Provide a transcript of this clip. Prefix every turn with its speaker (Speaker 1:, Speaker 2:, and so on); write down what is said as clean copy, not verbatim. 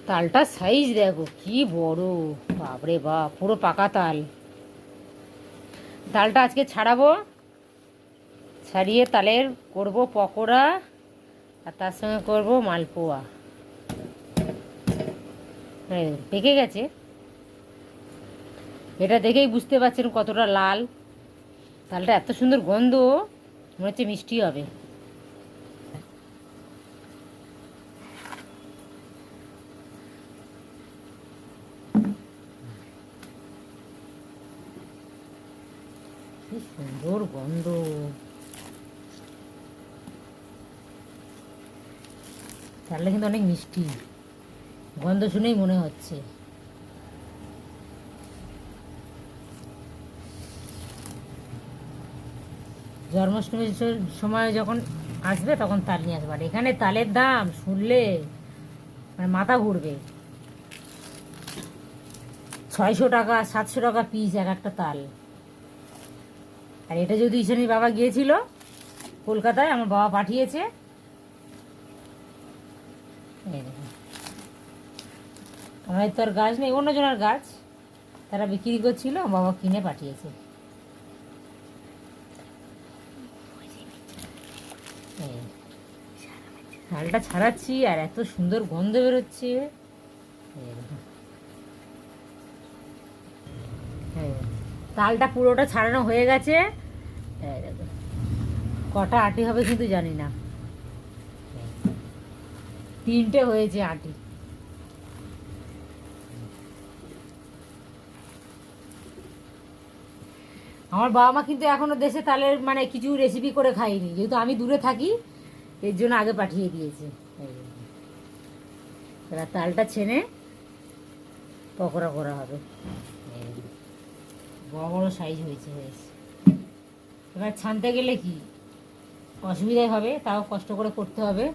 Speaker 1: তালটার size দেখো কি বড়, বাপরে বাপ, পুরো পাকা তাল। তালটা আজকে ছাড়াবো, ছাড়িয়ে তালের করব পকোড়া, আর তার সঙ্গে করব মালপোয়া। পেকে গেছে, এটা দেখেই বুঝতে পারছেন কতটা লাল। তালটা এত সুন্দর গন্ধ, মনে হচ্ছে মিষ্টি হবে। কি সুন্দর গন্ধ, তাহলে কিন্তু অনেক মিষ্টি, গন্ধ শুনেই মনে হচ্ছে। জন্মাষ্টমীর সময় যখন আসবে তখন তাল নিয়ে আসবে। আর এখানে তালের দাম শুনলে মানে মাথা ঘুরবে। 600 টাকা 700 টাকা পিস এক একটা তাল। আর এটা যদি ঈশানীর বাবা গিয়েছিল কলকাতায়, আমার বাবা পাঠিয়েছে। এই দেখুন, আমাদের তো আর গাছ নেই, অন্যজনের গাছ, তারা বিক্রি করছিল, আমার বাবা কিনে পাঠিয়েছে। এই, তালটা ছাড়াচ্ছি আর এত সুন্দর গন্ধ বেরোচ্ছে। এই দেখুন, এই দেখুন, তালটা পুরোটা ছাড়ানো হয়ে গেছে। এই দেখুন, কটা আটি হবে কিন্তু জানি না, 3টে হয়েছে আটি। আমার বাবা মা কিন্তু এখনো দেশে তালের মানে কিছু রেসিপি করে খাইনি, যেহেতু আমি দূরে থাকি, এর জন্য আগে পাঠিয়ে দিয়েছে। এই যে, এবার তালটা ছেনে পকোড়া করা হবে। এই যে, বড় বড় সাইজ হয়েছে বেশ। এবার ছানতে গেলে কি অসুবিধাই হবে, তাও কষ্ট করে করতে হবে।